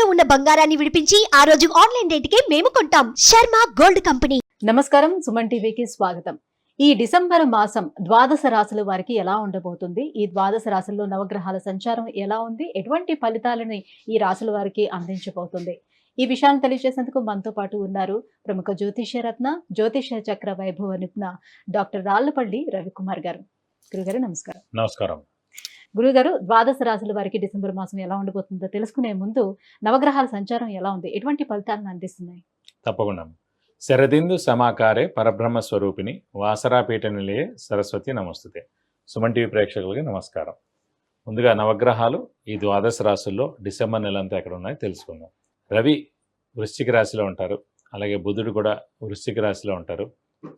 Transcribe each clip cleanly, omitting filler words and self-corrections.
తాకట్టులో ఉన్న బంగారాన్ని విడిపించి ఆ రోజు ఆన్లైన్ రేటుకే మేము కొంటాం. Sharma gold company. నమస్కారం, సుమన్ టీవీకి స్వాగతం. ఈ డిసెంబర్ మాసం ద్వాదశ రాశుల వారికి ఎలా ఉండబోతుంది, ఈ ద్వాదశ రాశుల్లో నవగ్రహాల సంచారం ఎలా ఉంది, ఎటువంటి ఫలితాలని ఈ రాశుల వారికి అందించబోతుంది, ఈ విషయాన్ని తెలియజేసేందుకు మనతో పాటు ఉన్నారు ప్రముఖ జ్యోతిష్య రత్న, జ్యోతిష్య చక్ర వైభవ నిపుణ డాక్టర్ రాళ్లపల్లి రవికుమార్ గారు. గురుగారు నమస్కారం. నమస్కారం. గురుగారు, ద్వాదశ రాశుల వారికి డిసెంబర్ మాసం ఎలా ఉండబోతుందో తెలుసుకునే ముందు నవగ్రహాల సంచారం ఎలా ఉంది, ఎటువంటి ఫలితాలను అందిస్తున్నాయి? తప్పకుండా. శరదిందు సమాకారే పరబ్రహ్మ స్వరూపిణి వాసరాపీఠ నిలయే సరస్వతి నమస్తుతే. సుమన్ టీవీ ప్రేక్షకులకి నమస్కారం. ముందుగా నవగ్రహాలు ఈ ద్వాదశ రాశుల్లో డిసెంబర్ నెల అంతా ఎక్కడ ఉన్నాయో తెలుసుకుందాం. రవి వృశ్చిక రాశిలో ఉంటారు, అలాగే బుధుడు కూడా వృశ్చిక రాశిలో ఉంటారు,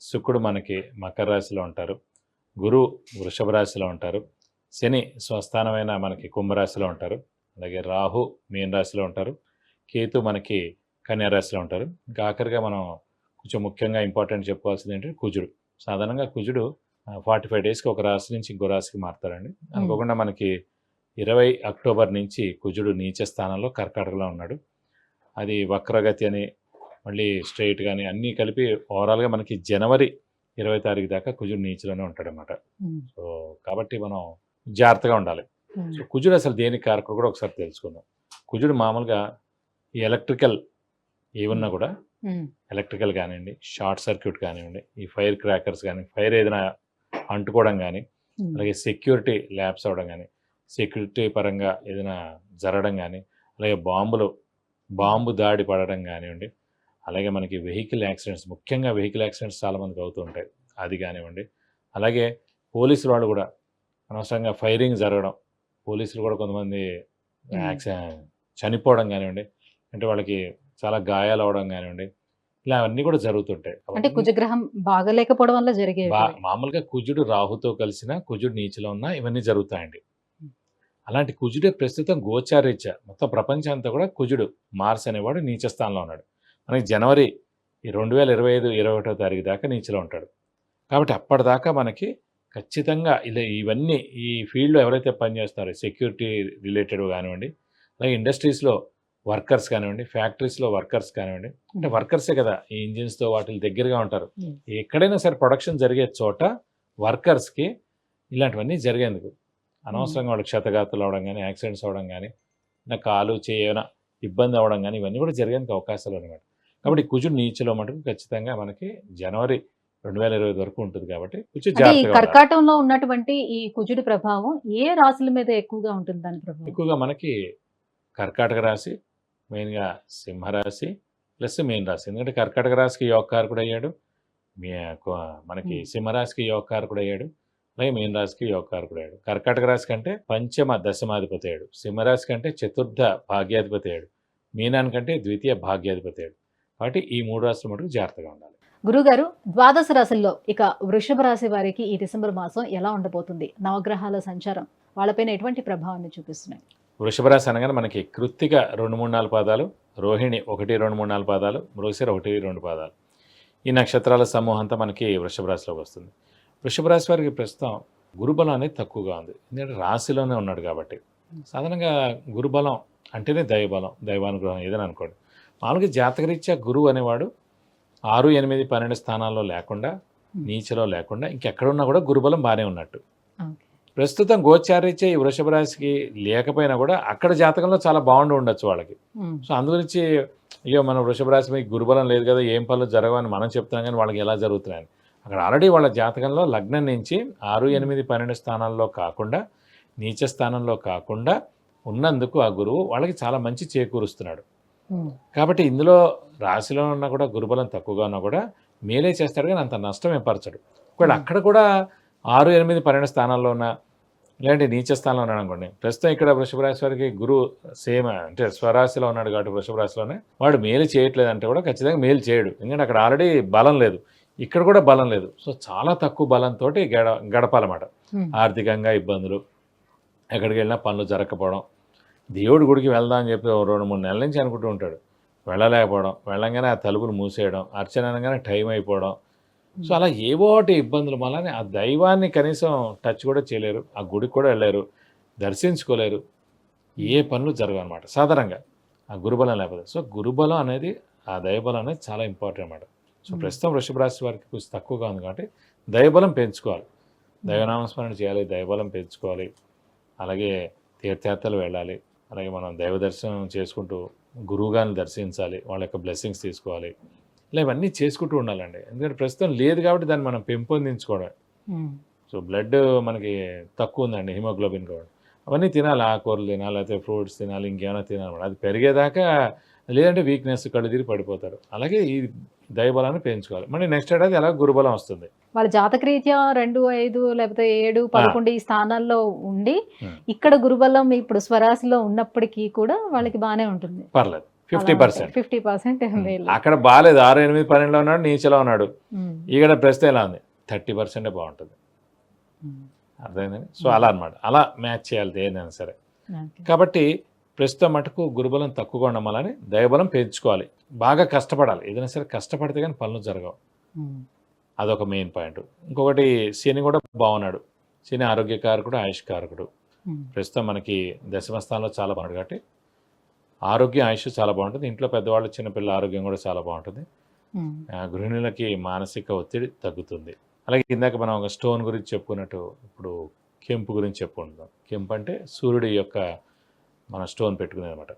శుక్రుడు మనకి మకర రాశిలో ఉంటారు, గురువు వృషభ రాశిలో ఉంటారు, శని స్వస్థానమైన మనకి కుంభరాశిలో ఉంటారు, అలాగే రాహు మీన రాశిలో ఉంటారు, కేతు మనకి కన్యా రాశిలో ఉంటారు. ఇంకా ఆఖరిగా మనం కొంచెం ముఖ్యంగా ఇంపార్టెంట్ చెప్పుకోవాల్సింది ఏంటంటే కుజుడు. సాధారణంగా కుజుడు 45 డేస్కి ఒక రాశి నుంచి ఇంకో రాశికి మారుతారండి. అనుకోకుండా మనకి 20 అక్టోబర్ నుంచి కుజుడు నీచ స్థానంలో కర్కాటకలో ఉన్నాడు. అది వక్రగతి అని మళ్ళీ స్ట్రైట్ కానీ అన్నీ కలిపి ఓవరాల్గా మనకి జనవరి 20 తారీఖు దాకా కుజుడు నీచలోనే ఉంటాడు అన్నమాట. సో కాబట్టి మనం జాగ్రత్తగా ఉండాలి. సో కుజుడు అసలు దేనికి కారకుడు కూడా ఒకసారి తెలుసుకుందాం. కుజుడు మామూలుగా ఈ ఎలక్ట్రికల్ ఏమన్నా కూడా ఎలక్ట్రికల్ కానివ్వండి, షార్ట్ సర్క్యూట్ కానివ్వండి, ఈ ఫైర్ క్రాకర్స్ కానీ, ఫైర్ ఏదైనా అంటుకోవడం కానీ, అలాగే సెక్యూరిటీ ల్యాబ్స్ అవ్వడం కానీ, సెక్యూరిటీ పరంగా ఏదైనా జరగడం కానీ, అలాగే బాంబు దాడి పడడం కానివ్వండి, అలాగే మనకి వెహికల్ యాక్సిడెంట్స్, ముఖ్యంగా వెహికల్ యాక్సిడెంట్స్ చాలామందికి అవుతూ ఉంటాయి, అది కానివ్వండి. అలాగే పోలీసులు వాళ్ళు కూడా అనవసరంగా ఫైరింగ్ జరగడం, పోలీసులు కూడా కొంతమంది చనిపోవడం కానివ్వండి, అంటే వాళ్ళకి చాలా గాయాలు అవడం కానివ్వండి, ఇలా అన్నీ కూడా జరుగుతుంటాయి. అంటే కుజగ్రహం బాగలేకపోవడం వల్ల జరిగే మామూలుగా కుజుడు రాహుతో కలిసిన, కుజుడు నీచలో ఉన్న ఇవన్నీ జరుగుతాయండి. అలాంటి కుజుడే ప్రస్తుతం గోచారీత్యా మొత్తం ప్రపంచం అంతా కూడా కుజుడు మార్స్ అనేవాడు నీచ స్థానంలో ఉన్నాడు. మనకి జనవరి 2025 21వ తారీఖు దాకా నీచలో ఉంటాడు. కాబట్టి అప్పటిదాకా మనకి ఖచ్చితంగా ఇలా ఇవన్నీ ఈ ఫీల్డ్లో ఎవరైతే పనిచేస్తారో సెక్యూరిటీ రిలేటెడ్ కానివ్వండి, అలాగే ఇండస్ట్రీస్లో వర్కర్స్ కానివ్వండి, ఫ్యాక్టరీస్లో వర్కర్స్ కానివ్వండి, అంటే వర్కర్సే కదా ఈ ఇంజిన్స్తో వాటి దగ్గరగా ఉంటారు. ఎక్కడైనా సరే ప్రొడక్షన్ జరిగే చోట వర్కర్స్కి ఇలాంటివన్నీ జరిగేందుకు అనవసరంగా వాళ్ళకి క్షతగాతులు అవడం కానీ, యాక్సిడెంట్స్ అవ్వడం కానీ, నా కాలు చేయన ఇబ్బంది అవ్వడం కానీ, ఇవన్నీ కూడా జరిగేందుకు అవకాశాలు అనమాట. కాబట్టి కుజుడు నీచలో మటుకు ఖచ్చితంగా మనకి జనవరి 2025 వరకు ఉంటుంది. కాబట్టి కొంచెం జాగ్రత్తగా కర్కాటంలో ఉన్నటువంటి ఈ కుజుడి ప్రభావం ఏ రాశుల మీద ఎక్కువగా ఉంటుంది? దాని ప్రభావం ఎక్కువగా మనకి కర్కాటక రాశి, మెయిన్గా సింహరాశి ప్లస్ మీన రాశి. ఎందుకంటే కర్కాటక రాశికి యోగకారకుడు అయ్యాడు, మనకి సింహరాశికి యోగకారకుడు అయ్యాడు, అలాగే మీన రాశికి యోగకారకుడు అయ్యాడు. కర్కాటక రాశి కంటే పంచమ దశమాధిపతి అయ్యాడు, సింహరాశి కంటే చతుర్థ భాగ్యాధిపతి అయ్యాడు, మీనానికంటే ద్వితీయ భాగ్యాధిపతి అయ్యాడు. కాబట్టి ఈ 3 రాశులు మటుకు జాగ్రత్తగా ఉండాలి. గురుగారు, ద్వాదశ రాశుల్లో ఇక వృషభ రాశి వారికి ఈ డిసెంబర్ మాసం ఎలా ఉండబోతుంది? నవగ్రహాల సంచారం వాళ్ళపైన ఎటువంటి ప్రభావాన్ని చూపిస్తున్నాయి? వృషభ రాశి అనగానే మనకి కృత్తిక 2, 3, 4 పాదాలు, రోహిణి 1, 2, 3, 4 పాదాలు, మృగశిర 1, 2 పాదాలు. ఈ నక్షత్రాల సమూహం అంతా మనకి వృషభ రాశిలోకి వస్తుంది. వృషభ రాశి వారికి ప్రస్తుతం గురుబలం అనేది తక్కువగా ఉంది. ఎందుకంటే రాశిలోనే ఉన్నాడు కాబట్టి. సాధారణంగా గురుబలం అంటేనే దైవబలం, దైవానుగ్రహం ఏదని అనుకోండి. మామూలుగా జాతకరీత్యా గురువు అనేవాడు 6, 8, 12 స్థానాల్లో లేకుండా, నీచలో లేకుండా ఇంకెక్కడున్నా కూడా గురుబలం బాగానే ఉన్నట్టు. ప్రస్తుతం గోచారీత్యా ఈ వృషభ రాశికి లేకపోయినా కూడా అక్కడ జాతకంలో చాలా బాగుండి ఉండొచ్చు వాళ్ళకి. సో అందుగురించి ఇక మన వృషభ రాశి మీకు గురుబలం లేదు కదా, ఏం పనులు జరగవని మనం చెప్తున్నాం, కానీ వాళ్ళకి ఎలా జరుగుతున్నాయని అక్కడ ఆల్రెడీ వాళ్ళ జాతకంలో లగ్నం నుంచి 6, 8, 12 స్థానాల్లో కాకుండా, నీచ స్థానంలో కాకుండా ఉన్నందుకు ఆ గురువు వాళ్ళకి చాలా మంచి చేకూరుస్తున్నాడు. కాబట్టి ఇందులో రాశిలో ఉన్నా కూడా గురుబలం తక్కువగా ఉన్నా కూడా మేలే చేస్తాడు, కానీ అంత నష్టం ఏర్పరచడు. ఒకవేళ అక్కడ కూడా 6, 8, 12 స్థానాల్లో ఉన్న ఇలాంటి నీచ స్థానంలో ఉన్నాడు అనుకోండి. ప్రస్తుతం ఇక్కడ వృషభ రాశి వారికి గురువు సేమ్ అంటే స్వరాశిలో ఉన్నాడు కాబట్టి వృషభ రాశిలోనే వాడు మేలు చేయట్లేదు అంటే కూడా ఖచ్చితంగా మేలు చేయడు. ఎందుకంటే అక్కడ ఆల్రెడీ బలం లేదు, ఇక్కడ కూడా బలం లేదు. సో చాలా తక్కువ బలంతో గడపాలన్నమాట. ఆర్థికంగా ఇబ్బందులు, ఎక్కడికి వెళ్ళినా పనులు జరగకపోవడం, దేవుడి గుడికి వెళ్దాం అని చెప్పి 2, 3 నెలల నుంచి అనుకుంటూ ఉంటాడు, వెళ్ళలేకపోవడం, వెళ్ళంగానే ఆ తలుపులు మూసేయడం, అర్చన అనగానే టైం అయిపోవడం, సో అలా ఏవోటి ఇబ్బందులు వల్లనే ఆ దైవాన్ని కనీసం టచ్ కూడా చేయలేరు, ఆ గుడికి కూడా వెళ్ళలేరు, దర్శించుకోలేరు, ఏ పనులు జరగవు అనమాట సాధారణంగా. ఆ గురుబలం లేకపోతే. సో గురుబలం అనేది, ఆ దైవబలం అనేది చాలా ఇంపార్టెంట్ అన్నమాట. సో ప్రస్తుతం వృషభ రాశి వారికి కొంచెం తక్కువగా ఉంది కాబట్టి దైవబలం పెంచుకోవాలి, దైవనామస్మరణ చేయాలి, దైవబలం పెంచుకోవాలి. అలాగే తీర్థయాత్రలు వెళ్ళాలి, అలాగే మనం దైవ దర్శనం చేసుకుంటూ గురువుగారిని దర్శించాలి, వాళ్ళ యొక్క బ్లెస్సింగ్స్ తీసుకోవాలి. ఇలా ఇవన్నీ చేసుకుంటూ ఉండాలండి. ఎందుకంటే ప్రస్తుతం లేదు కాబట్టి దాన్ని మనం పెంపొందించుకోవడం. సో బ్లడ్ మనకి తక్కువ ఉందండి, హిమోగ్లోబిన్ కూడా, అవన్నీ తినాలి, ఆకుకూరలు తినాలి, లేకపోతే ఫ్రూట్స్ తినాలి, ఇంకేమైనా తినాలి. అది పెరిగేదాకా, లేదంటే వీక్నెస్, కళ్ళు తిరిగి పడిపోతారు. అలాగే ఈ దైవబలాన్ని పెంచుకోవాలి. మళ్ళీ నెక్స్ట్ ఏడాది అలా గురుబలం వస్తుంది. వాళ్ళ జాతకరీత్యా 2, 5 లేకపోతే 7, 11 ఈ స్థానాల్లో ఉండి ఇక్కడ గురుబలం ఇప్పుడు స్వరాశిలో ఉన్నప్పటికీ కూడా వాళ్ళకి బాగానే ఉంటుంది, పర్లేదు. 50%. 50% అక్కడ బాగాలేదు, 6, 8, 12లో ఉన్నాడు, నీచలో ఉన్నాడు. ఇక్కడ ప్రస్తుతం ఎలా ఉంది, 30% బాగుంటుంది. అర్థమైందండి. సో అలా అనమాట, అలా మ్యాచ్ చేయాలి దేనైనా సరే. కాబట్టి ప్రస్తుతం మటుకు గురుబలం తక్కువగా ఉండడం వల్ల దైవబలం పెంచుకోవాలి, బాగా కష్టపడాలి. ఏదైనా సరే కష్టపడితే కానీ పనులు జరగవు, అదొక మెయిన్ పాయింట్. ఇంకొకటి శని కూడా బాగున్నాడు. శని ఆరోగ్యకారకుడు, ఆయుష్కారకుడు. ప్రస్తుతం మనకి దశమ స్థానంలో చాలా బాగుంటుంది కాబట్టి ఆరోగ్యం, ఆయుష్ చాలా బాగుంటుంది. ఇంట్లో పెద్దవాళ్ళు, చిన్నపిల్లల ఆరోగ్యం కూడా చాలా బాగుంటుంది. గృహిణులకి మానసిక ఒత్తిడి తగ్గుతుంది. అలాగే ఇందాక మనం ఒక స్టోన్ గురించి చెప్పుకున్నట్టు ఇప్పుడు కెంపు గురించి చెప్పుకుంటున్నాం. కెంపు అంటే సూర్యుడి యొక్క మన స్టోన్ పెట్టుకునేది అనమాట.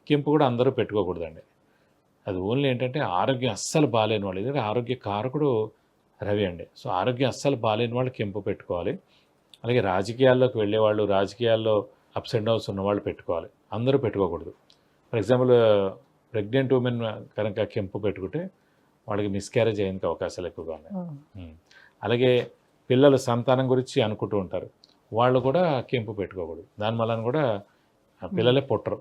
కెంపు కూడా అందరూ పెట్టుకోకూడదండి. అది ఓన్లీ ఏంటంటే ఆరోగ్యం అస్సలు బాగాలేని వాళ్ళు, ఎందుకంటే ఆరోగ్య కారకుడు రవి అండి. సో ఆరోగ్యం అస్సలు బాగాలేని వాళ్ళు కెంపు పెట్టుకోవాలి. అలాగే రాజకీయాల్లోకి వెళ్ళేవాళ్ళు, రాజకీయాల్లో అప్స్ అండ్ డౌన్స్ ఉన్నవాళ్ళు పెట్టుకోవాలి, అందరూ పెట్టుకోకూడదు. ఫర్ ఎగ్జాంపుల్ ప్రెగ్నెంట్ ఉమెన్ కనుక కెంపు పెట్టుకుంటే వాళ్ళకి మిస్క్యారేజ్ అయ్యేందుకు అవకాశాలు ఎక్కువగా ఉన్నాయి. అలాగే పిల్లలు సంతానం గురించి అనుకుంటూ ఉంటారు, వాళ్ళు కూడా కెంపు పెట్టుకోకూడదు. దానివల్ల కూడా పిల్లలే పుట్టరు.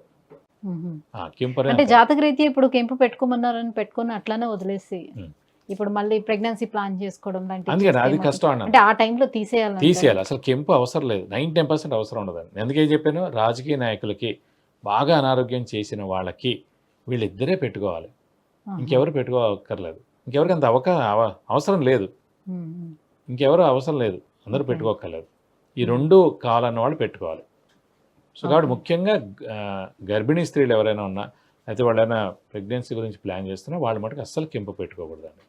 కెంపు అంటే జాతకరీత్యా ఇప్పుడు కెంపు పెట్టుకోమన్నారని పెట్టుకుని అట్లానే వదిలేసి ఇప్పుడు మళ్ళీ ప్రెగ్నెన్సీ ప్లాన్ చేసుకోవడం అందుకని అది కష్టం అన్న. అంటే ఆ టైంలో తీసేయాలి. అసలు కెంపు అవసరం లేదు, 99% అవసరం ఉండదండి. ఎందుకే చెప్పాను, రాజకీయ నాయకులకి, బాగా అనారోగ్యం చేసిన వాళ్ళకి వీళ్ళిద్దరే పెట్టుకోవాలి, ఇంకెవరు పెట్టుకోక్కర్లేదు. ఇంకెవరికి అంత అవసరం లేదు, ఇంకెవరు అవసరం లేదు, అందరూ పెట్టుకోక్కర్లేదు. ఈ రెండు కావాలన్న వాళ్ళు పెట్టుకోవాలి. సో కాబట్టి ముఖ్యంగా గర్భిణీ స్త్రీలు ఎవరైనా ఉన్నా, అయితే వాళ్ళైనా ప్రెగ్నెన్సీ గురించి ప్లాన్ చేస్తున్నా, వాళ్ళ మటుకు అస్సలు కెంపు పెట్టుకోకూడదండి.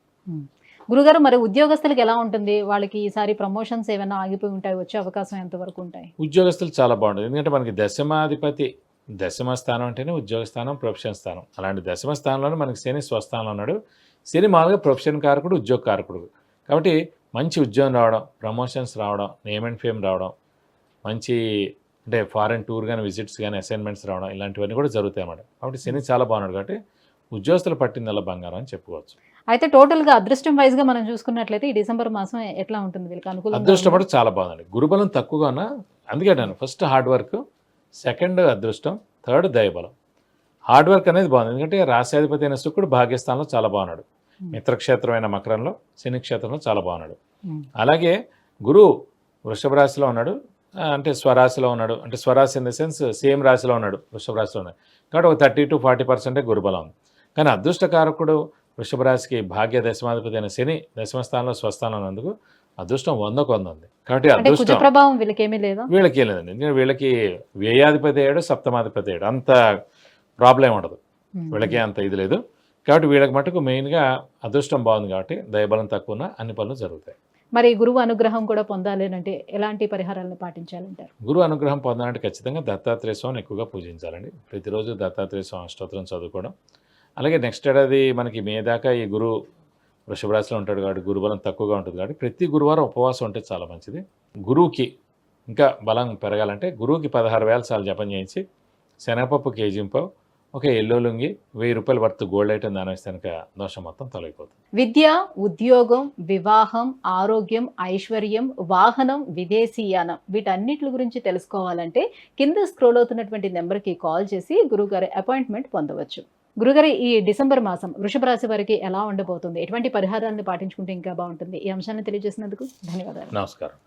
గురుగారు, మరి ఉద్యోగస్తులకు ఎలా ఉంటుంది? వాళ్ళకి ఈసారి ప్రమోషన్స్ ఏమైనా ఆగిపోయి ఉంటాయి, వచ్చే అవకాశం ఎంతవరకు ఉంటాయి? ఉద్యోగస్తులు చాలా బాగుంటుంది. ఎందుకంటే మనకి దశమాధిపతి, దశమ స్థానం అంటేనే ఉద్యోగ స్థానం, ప్రొఫెషన్ స్థానం. అలాంటి దశమ స్థానంలోనే మనకి శని స్వస్థానంలో ఉన్నాడు. శని మామూలుగా ప్రొఫెషన్ కారకుడు, ఉద్యోగ కారకుడు. కాబట్టి మంచి ఉద్యోగం రావడం, ప్రమోషన్స్ రావడం, నేమ్ అండ్ ఫేమ్ రావడం, మంచి అంటే ఫారెన్ టూర్ కానీ, విజిట్స్ కానీ, అసైన్మెంట్స్ రావడం, ఇలాంటివన్నీ కూడా జరుగుతాయి అన్నమాట. కాబట్టి శని చాలా బాగున్నాడు కాబట్టి ఉద్యోగస్తులు పట్టిందల్లా బంగారం అని చెప్పుకోవచ్చు. అయితే టోటల్గా అదృష్టం వైజ్గా మనం చూసుకున్నట్లయితే ఈ డిసెంబర్ మాసం ఎట్లా ఉంటుంది వీళ్ళకి? అనుకూలంగా అదృష్టం కూడా చాలా బాగుందండి. గురుబలం తక్కువగా ఉన్నా, అందుకే నేను ఫస్ట్ హార్డ్ వర్క్, సెకండ్ అదృష్టం, థర్డ్ దైవబలం. హార్డ్ వర్క్ అనేది బాగుంది, ఎందుకంటే రాశ్యాధిపతి అయిన శుక్రుడు భాగ్యస్థానంలో చాలా బాగున్నాడు, మిత్రక్షేత్రమైన మకరంలో, శని క్షేత్రంలో చాలా బాగున్నాడు. అలాగే గురువు వృషభ రాశిలో ఉన్నాడు, అంటే స్వరాశిలో ఉన్నాడు, అంటే స్వరాశి ఇన్ ద సెన్స్ సేమ్ రాశిలో ఉన్నాడు, వృషభ రాశిలో ఉన్నాడు. కాబట్టి ఒక 30 to 40% గురుబలం ఉంది. కానీ అదృష్టకారకుడు వృషభ రాశికి భాగ్య దశమాధిపతి అయిన శని దశమ స్థానంలో స్వస్థానం ఉన్నందుకు అదృష్టం 100కు 100 ఉంది. కాబట్టి అదృష్టం ప్రభావం వీళ్ళకి ఏమీ లేదండి. ఎందుకంటే వీళ్ళకి వ్యయాధిపతి అయ్యాడు, సప్తమాధిపతి అయ్యాడు, అంత ప్రాబ్లం ఉండదు వీళ్ళకి, అంత ఇది లేదు. కాబట్టి వీళ్ళకి మటుకు మెయిన్గా అదృష్టం బాగుంది కాబట్టి దయబలం తక్కువ ఉన్న అన్ని పనులు జరుగుతాయి. మరి గురువు అనుగ్రహం కూడా పొందాలి అంటే ఎలాంటి పరిహారాలను పాటించాలంటారు? గురువు అనుగ్రహం పొందాలంటే ఖచ్చితంగా దత్తాత్రేయ స్వామిని ఎక్కువగా పూజించాలండి. ప్రతిరోజు దత్తాత్రేయ స్వామి స్తోత్రం చదువుకోవడం. అలాగే నెక్స్ట్ ఏడాది మనకి మే దాకా ఈ గురువు వృషభ రాశిలో ఉంటాడు కాబట్టి గురుబలం తక్కువగా ఉంటుంది కాబట్టి ప్రతి గురువారం ఉపవాసం ఉంటే చాలా మంచిది. గురువుకి ఇంకా బలం పెరగాలంటే గురువుకి 16,000 సార్లు జపం చేయించి శనగపప్పు కేజీంపావు, ఒక ఎల్లో లుంగి, 1000 రూపాయల వర్త్ గోల్డ్ ఐటమ్ దాని వేస్తే కనుక దోషం మొత్తం తొలగిపోతుంది. విద్య, ఉద్యోగం, వివాహం, ఆరోగ్యం, ఐశ్వర్యం, వాహనం, విదేశీయానం వీటన్నిటి గురించి తెలుసుకోవాలంటే కింద స్క్రోల్ అవుతున్నటువంటి నెంబర్కి కాల్ చేసి గురుగారి అపాయింట్మెంట్ పొందవచ్చు. గురుగారి, ఈ డిసెంబర్ మాసం వృషభ రాశి వారికి ఎలా ఉండబోతుంది? ఎటువంటి పరిహారాలను పాటించుకుంటే ఇంకా బాగుంటుంది? ఈ అంశాన్ని తెలియజేసినందుకు ధన్యవాదాలు. నమస్కారం.